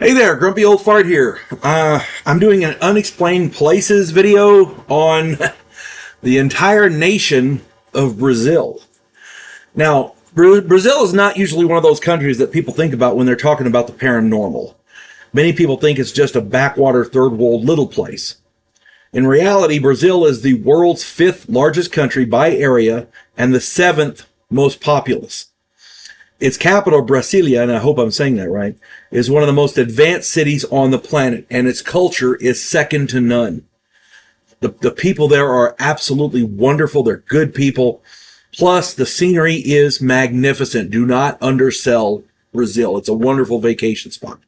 Hey there, Grumpy Old Fart here. I'm doing an Unexplained Places video on the entire nation of Brazil. Now, Brazil is not usually one of those countries that people think about when they're talking about the paranormal. Many people think it's just a backwater third world little place. In reality, Brazil is the world's 5th largest country by area and the 7th most populous. Its capital, Brasilia, and I hope I'm saying that right, is one of the most advanced cities on the planet, and its culture is second to none. The people there are absolutely wonderful. They're good people. Plus, the scenery is magnificent. Do not undersell Brazil. It's a wonderful vacation spot.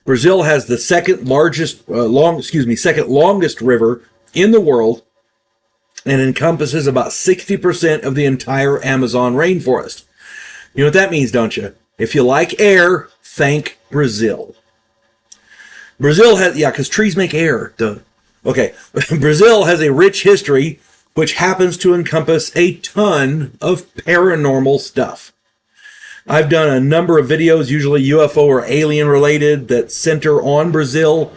Brazil has the second longest river in the world and encompasses about 60% of the entire Amazon rainforest. You know what that means, don't you? If you like air, thank Brazil. Brazil has, because trees make air. Duh. Okay. Brazil has a rich history, which happens to encompass a ton of paranormal stuff. I've done a number of videos, usually UFO or alien related, that center on Brazil.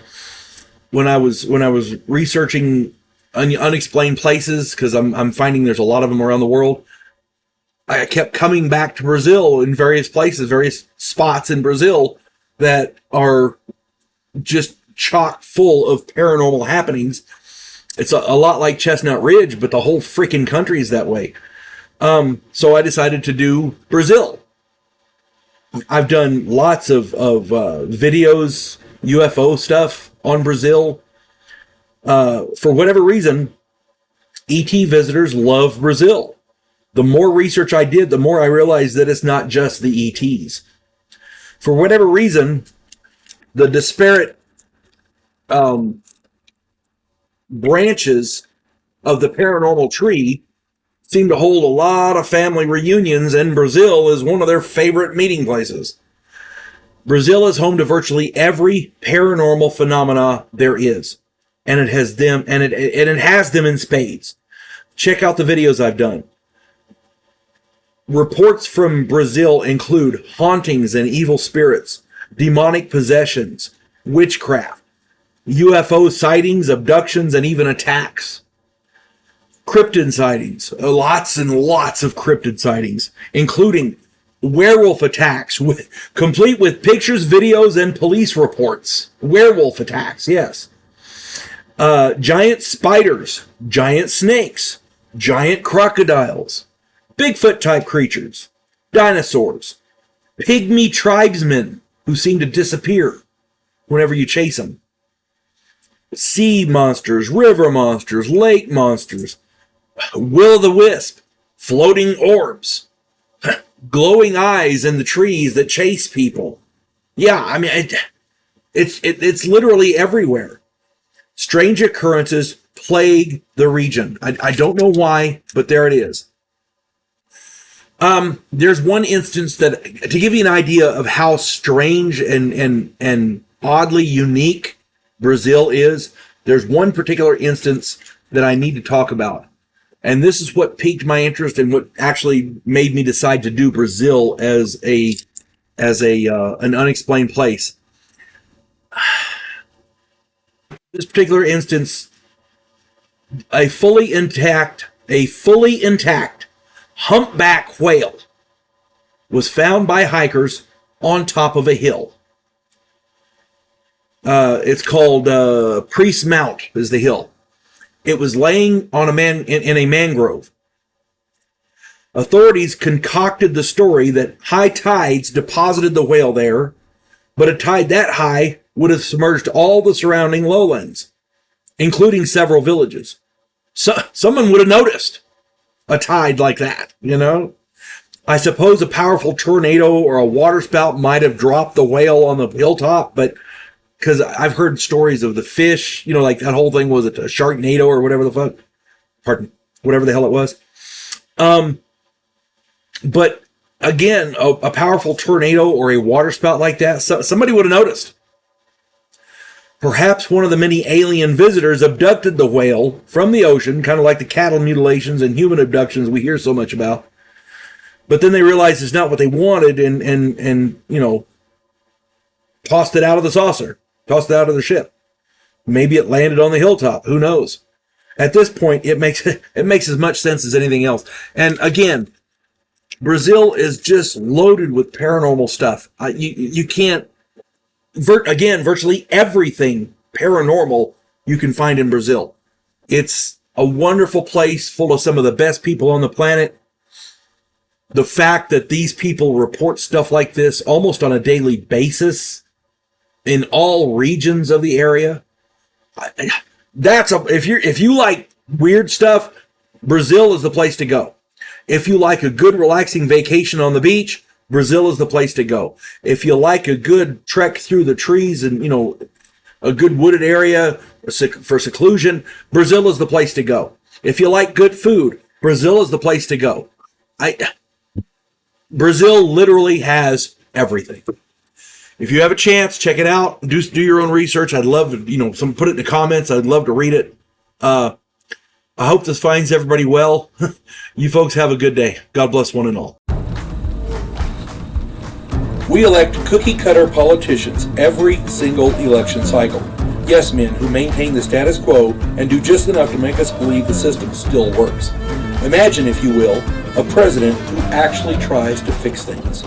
When I was researching unexplained places, because I'm finding there's a lot of them around the world, I kept coming back to Brazil in various places, various spots in Brazil that are just chock full of paranormal happenings. It's a lot like Chestnut Ridge, but the whole freaking country is that way. So I decided to do Brazil. I've done lots of videos, UFO stuff on Brazil. For whatever reason, ET visitors love Brazil. The more research I did, the more I realized that it's not just the ETs. For whatever reason, the disparate branches of the paranormal tree seem to hold a lot of family reunions, and Brazil is one of their favorite meeting places. Brazil is home to virtually every paranormal phenomena there is, and it has them, and it has them in spades. Check out the videos I've done. Reports from Brazil include hauntings and evil spirits, demonic possessions, witchcraft, UFO sightings, abductions, and even attacks. Cryptid sightings, lots and lots of cryptid sightings, including werewolf attacks, complete with pictures, videos, and police reports. Werewolf attacks, yes. Giant spiders, giant snakes, giant crocodiles, Bigfoot-type creatures, dinosaurs, pygmy tribesmen who seem to disappear whenever you chase them, sea monsters, river monsters, lake monsters, will-o'-the-wisp, floating orbs, glowing eyes in the trees that chase people. Yeah, I mean, it's literally everywhere. Strange occurrences plague the region. I don't know why, but there it is. There's one instance that, to give you an idea of how strange and oddly unique Brazil is, there's one particular instance that I need to talk about. And this is what piqued my interest and what actually made me decide to do Brazil as an unexplained place. This particular instance, a fully intact humpback whale was found by hikers on top of a hill. It's called Priest Mount is the hill. It was laying on in a mangrove. Authorities concocted the story that high tides deposited the whale there, but a tide that high would have submerged all the surrounding lowlands, including several villages. So someone would have noticed a tide like that, you know? I suppose a powerful tornado or a waterspout might have dropped the whale on the hilltop, but because I've heard stories of the fish, you know, like that whole thing, was it a Sharknado or whatever the fuck? Pardon, whatever the hell it was. But again, a powerful tornado or a waterspout like that, somebody would have noticed. Perhaps one of the many alien visitors abducted the whale from the ocean, kind of like the cattle mutilations and human abductions we hear so much about. But then they realized it's not what they wanted, and you know, tossed it out of the saucer, tossed it out of the ship. Maybe it landed on the hilltop. Who knows? At this point, it makes as much sense as anything else. And again, Brazil is just loaded with paranormal stuff. You can't, virtually everything paranormal you can find in Brazil. It's a wonderful place full of some of the best people on the planet. The fact that these people report stuff like this almost on a daily basis in all regions of the area, if you like weird stuff, Brazil is the place to go. If you like a good relaxing vacation on the beach, Brazil is the place to go. If you like a good trek through the trees and, a good wooded area for seclusion, Brazil is the place to go. If you like good food, Brazil is the place to go. Brazil literally has everything. If you have a chance, check it out. Do your own research. I'd love to, put it in the comments. I'd love to read it. I hope this finds everybody well. You folks have a good day. God bless one and all. We elect cookie-cutter politicians every single election cycle. Yes men who maintain the status quo and do just enough to make us believe the system still works. Imagine, if you will, a president who actually tries to fix things.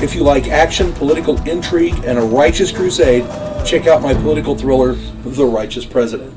If you like action, political intrigue, and a righteous crusade, check out my political thriller, The Righteous President.